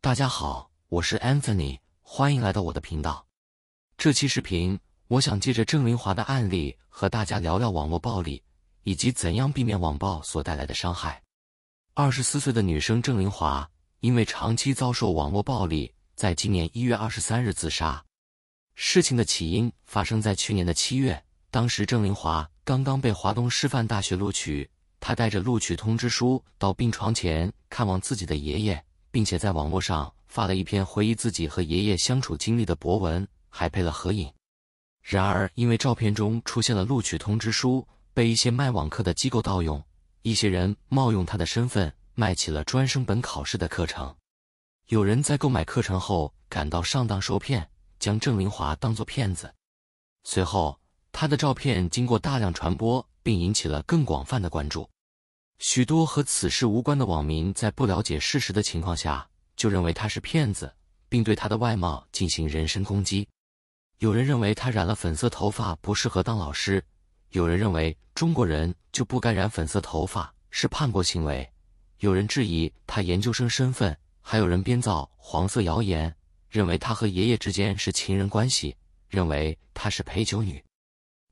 大家好，我是 Anthony， 欢迎来到我的频道。这期视频，我想借着郑林华的案例和大家聊聊网络暴力，以及怎样避免网暴所带来的伤害。24岁的女生郑林华，因为长期遭受网络暴力，在今年1月23日自杀。事情的起因发生在去年的7月，当时郑林华刚刚被华东师范大学录取，她带着录取通知书到病床前看望自己的爷爷，并且在网络上发了一篇回忆自己和爷爷相处经历的博文，还配了合影。然而，因为照片中出现了录取通知书，被一些卖网课的机构盗用，一些人冒用他的身份卖起了专升本考试的课程。有人在购买课程后感到上当受骗，将郑林华当作骗子。随后，他的照片经过大量传播，并引起了更广泛的关注。许多和此事无关的网民在不了解事实的情况下，就认为他是骗子，并对他的外貌进行人身攻击。有人认为他染了粉色头发不适合当老师，有人认为中国人就不该染粉色头发，是叛国行为，有人质疑他研究生身份，还有人编造黄色谣言，认为他和爷爷之间是情人关系，认为他是陪酒女。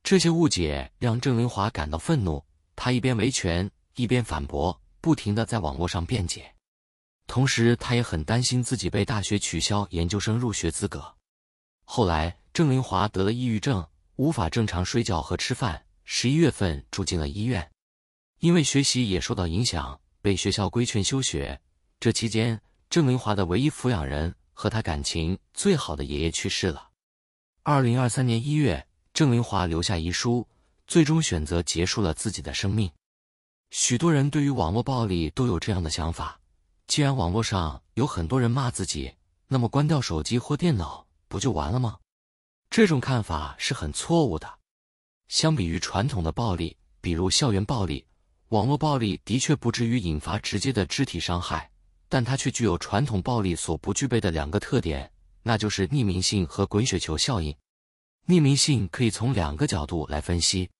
这些误解让郑林华感到愤怒，他一边维权一边反驳，不停地在网络上辩解。同时，他也很担心自己被大学取消研究生入学资格。后来，郑林华得了抑郁症，无法正常睡觉和吃饭，11月份住进了医院。因为学习也受到影响，被学校规劝休学。这期间，郑林华的唯一抚养人和他感情最好的爷爷去世了。2023年1月，郑林华留下遗书，最终选择结束了自己的生命。许多人对于网络暴力都有这样的想法，既然网络上有很多人骂自己，那么关掉手机或电脑不就完了吗？这种看法是很错误的。相比于传统的暴力，比如校园暴力，网络暴力的确不至于引发直接的肢体伤害，但它却具有传统暴力所不具备的两个特点，那就是匿名性和滚雪球效应。匿名性可以从两个角度来分析。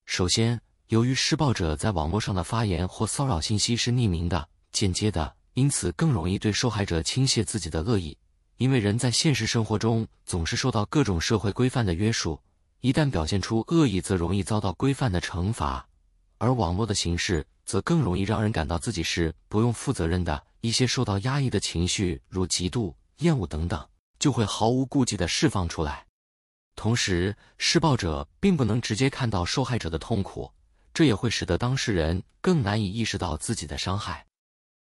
首先，由于施暴者在网络上的发言或骚扰信息是匿名的、间接的，因此更容易对受害者倾泻自己的恶意。因为人在现实生活中总是受到各种社会规范的约束，一旦表现出恶意，则容易遭到规范的惩罚，而网络的形式则更容易让人感到自己是不用负责任的。一些受到压抑的情绪，如嫉妒、厌恶等等，就会毫无顾忌地释放出来。同时，施暴者并不能直接看到受害者的痛苦，这也会使得当事人更难以意识到自己的伤害。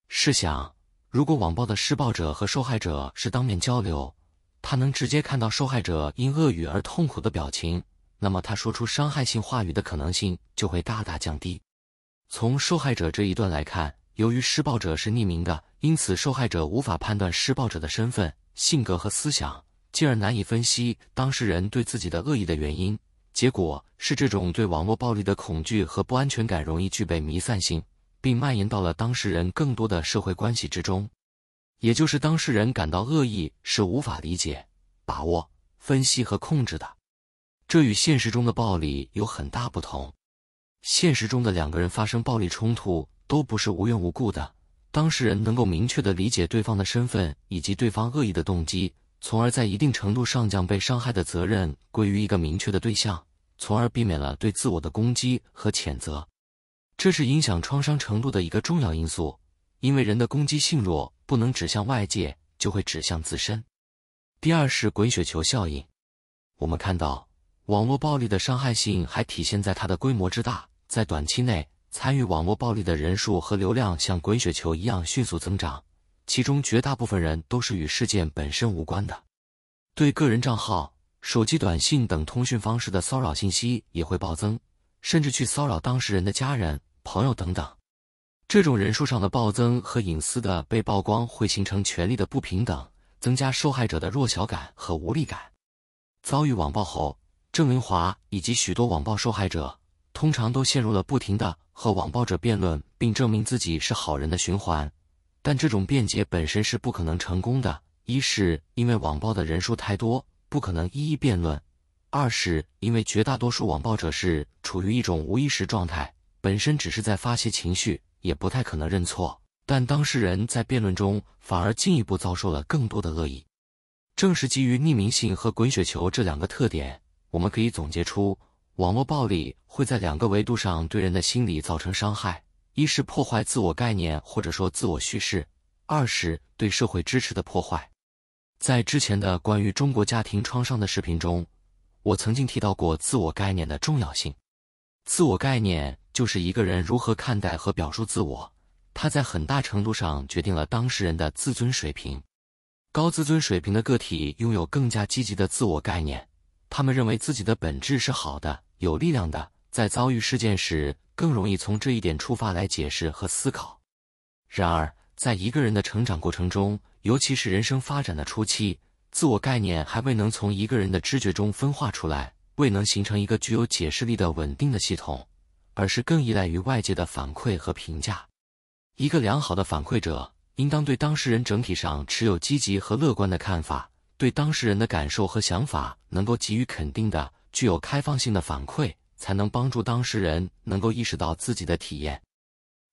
试想，如果网暴的施暴者和受害者是当面交流，他能直接看到受害者因恶语而痛苦的表情，那么他说出伤害性话语的可能性就会大大降低。从受害者这一端来看，由于施暴者是匿名的，因此受害者无法判断施暴者的身份、性格和思想，进而难以分析当事人对自己的恶意的原因。结果是这种对网络暴力的恐惧和不安全感容易具备弥散性，并蔓延到了当事人更多的社会关系之中。也就是当事人感到恶意是无法理解、把握、分析和控制的。这与现实中的暴力有很大不同。现实中的两个人发生暴力冲突都不是无缘无故的，当事人能够明确地理解对方的身份以及对方恶意的动机，从而在一定程度上将被伤害的责任归于一个明确的对象，从而避免了对自我的攻击和谴责。这是影响创伤程度的一个重要因素，因为人的攻击性弱，不能指向外界，就会指向自身。第二是滚雪球效应。我们看到，网络暴力的伤害性还体现在它的规模之大，在短期内，参与网络暴力的人数和流量像滚雪球一样迅速增长，其中绝大部分人都是与事件本身无关的。对个人账号、手机短信等通讯方式的骚扰信息也会暴增，甚至去骚扰当事人的家人、朋友等等。这种人数上的暴增和隐私的被曝光会形成权力的不平等，增加受害者的弱小感和无力感。遭遇网暴后，郑林华以及许多网暴受害者通常都陷入了不停地和网暴者辩论并证明自己是好人的循环，但这种辩解本身是不可能成功的。一是因为网暴的人数太多，不可能一一辩论；二是因为绝大多数网暴者是处于一种无意识状态，本身只是在发泄情绪，也不太可能认错，但当事人在辩论中反而进一步遭受了更多的恶意。正是基于匿名性和滚雪球这两个特点，我们可以总结出，网络暴力会在两个维度上对人的心理造成伤害：一是破坏自我概念或者说自我叙事，二是对社会支持的破坏。在之前的关于中国家庭创伤的视频中，我曾经提到过自我概念的重要性。自我概念就是一个人如何看待和表述自我，它在很大程度上决定了当事人的自尊水平。高自尊水平的个体拥有更加积极的自我概念，他们认为自己的本质是好的、有力量的，在遭遇事件时更容易从这一点出发来解释和思考。然而，在一个人的成长过程中，尤其是人生发展的初期，自我概念还未能从一个人的知觉中分化出来，未能形成一个具有解释力的稳定的系统，而是更依赖于外界的反馈和评价。一个良好的反馈者应当对当事人整体上持有积极和乐观的看法，对当事人的感受和想法能够给予肯定的、具有开放性的反馈，才能帮助当事人能够意识到自己的体验。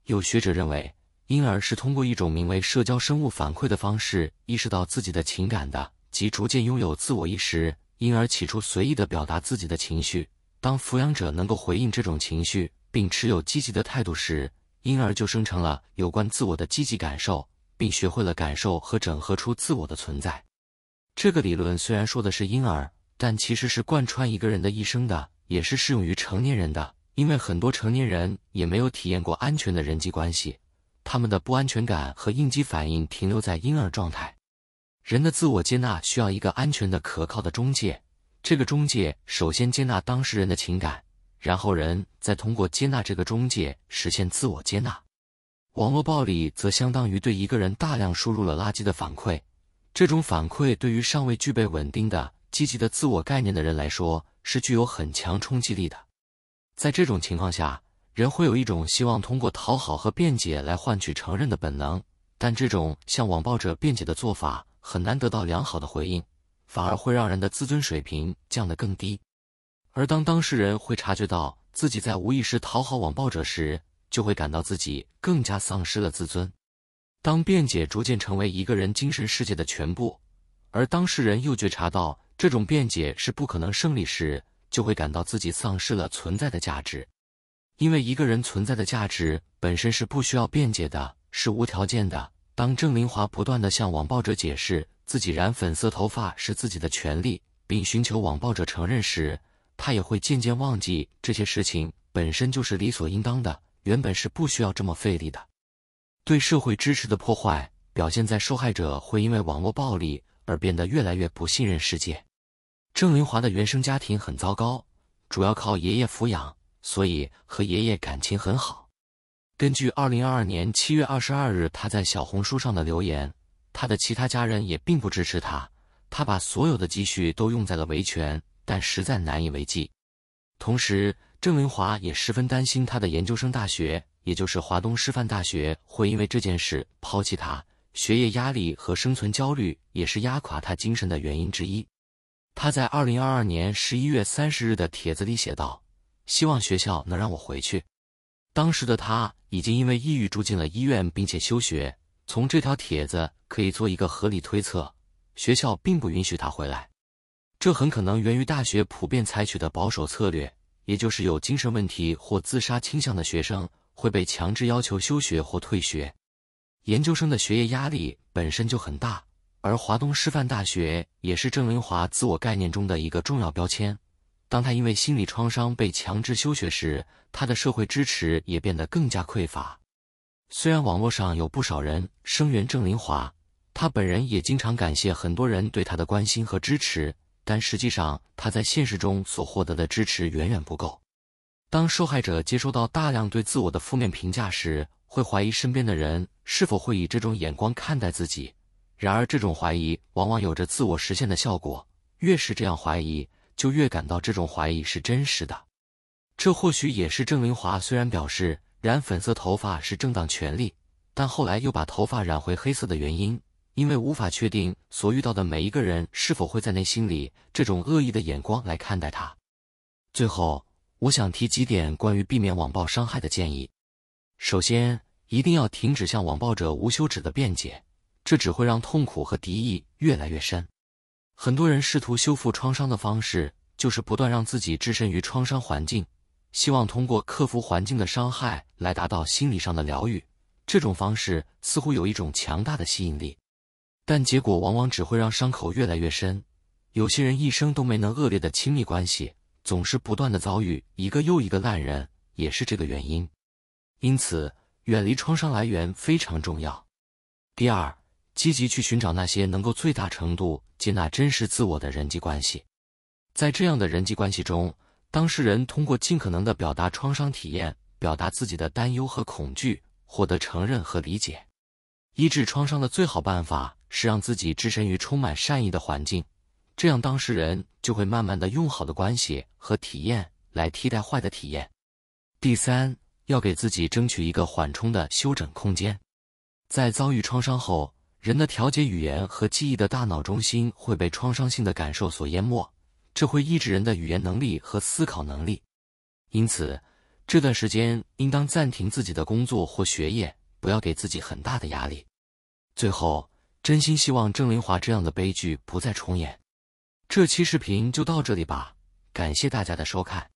有学者认为，婴儿是通过一种名为社交生物反馈的方式意识到自己的情感的，即逐渐拥有自我意识。婴儿起初随意地表达自己的情绪，当抚养者能够回应这种情绪，并持有积极的态度时，婴儿就生成了有关自我的积极感受，并学会了感受和整合出自我的存在。这个理论虽然说的是婴儿，但其实是贯穿一个人的一生的，也是适用于成年人的，因为很多成年人也没有体验过安全的人际关系，他们的不安全感和应激反应停留在婴儿状态。人的自我接纳需要一个安全的可靠的中介，这个中介首先接纳当事人的情感，然后人再通过接纳这个中介实现自我接纳。网络暴力则相当于对一个人大量输入了垃圾的反馈，这种反馈对于尚未具备稳定的、积极的自我概念的人来说是具有很强冲击力的。在这种情况下，人会有一种希望通过讨好和辩解来换取承认的本能，但这种向网暴者辩解的做法很难得到良好的回应，反而会让人的自尊水平降得更低。而当当事人会察觉到自己在无意识讨好网暴者时，就会感到自己更加丧失了自尊。当辩解逐渐成为一个人精神世界的全部，而当事人又觉察到这种辩解是不可能胜利时，就会感到自己丧失了存在的价值。因为一个人存在的价值本身是不需要辩解的，是无条件的。当郑林华不断地向网暴者解释自己染粉色头发是自己的权利，并寻求网暴者承认时，他也会渐渐忘记这些事情本身就是理所应当的，原本是不需要这么费力的。对社会支持的破坏表现在受害者会因为网络暴力而变得越来越不信任世界。郑林华的原生家庭很糟糕，主要靠爷爷抚养，所以和爷爷感情很好。根据2022年7月22日他在小红书上的留言，他的其他家人也并不支持他，他把所有的积蓄都用在了维权，但实在难以为继。同时，郑林华也十分担心他的研究生大学，也就是华东师范大学，会因为这件事抛弃他。学业压力和生存焦虑也是压垮他精神的原因之一。他在2022年11月30日的帖子里写道：希望学校能让我回去。当时的他已经因为抑郁住进了医院并且休学，从这条帖子可以做一个合理推测，学校并不允许他回来。这很可能源于大学普遍采取的保守策略，也就是有精神问题或自杀倾向的学生会被强制要求休学或退学。研究生的学业压力本身就很大，而华东师范大学也是郑林华自我概念中的一个重要标签。当他因为心理创伤被强制休学时，他的社会支持也变得更加匮乏。虽然网络上有不少人声援郑林华，他本人也经常感谢很多人对他的关心和支持，但实际上他在现实中所获得的支持远远不够。当受害者接收到大量对自我的负面评价时，会怀疑身边的人是否会以这种眼光看待自己。然而这种怀疑往往有着自我实现的效果，越是这样怀疑，就越感到这种怀疑是真实的。这或许也是郑林华虽然表示染粉色头发是正当权利，但后来又把头发染回黑色的原因，因为无法确定所遇到的每一个人是否会在内心里这种恶意的眼光来看待他。最后，我想提几点关于避免网暴伤害的建议。首先，一定要停止向网暴者无休止的辩解，这只会让痛苦和敌意越来越深。很多人试图修复创伤的方式，就是不断让自己置身于创伤环境，希望通过克服环境的伤害来达到心理上的疗愈。这种方式似乎有一种强大的吸引力，但结果往往只会让伤口越来越深。有些人一生都没能恶劣的亲密关系，总是不断的遭遇一个又一个烂人，也是这个原因。因此，远离创伤来源非常重要。第二，积极去寻找那些能够最大程度接纳真实自我的人际关系。在这样的人际关系中，当事人通过尽可能地表达创伤体验，表达自己的担忧和恐惧，获得承认和理解。医治创伤的最好办法是让自己置身于充满善意的环境，这样当事人就会慢慢地用好的关系和体验来替代坏的体验。第三，要给自己争取一个缓冲的休整空间。在遭遇创伤后，人的调节语言和记忆的大脑中心会被创伤性的感受所淹没，这会抑制人的语言能力和思考能力。因此，这段时间应当暂停自己的工作或学业，不要给自己很大的压力。最后，真心希望郑林华这样的悲剧不再重演。这期视频就到这里吧，感谢大家的收看。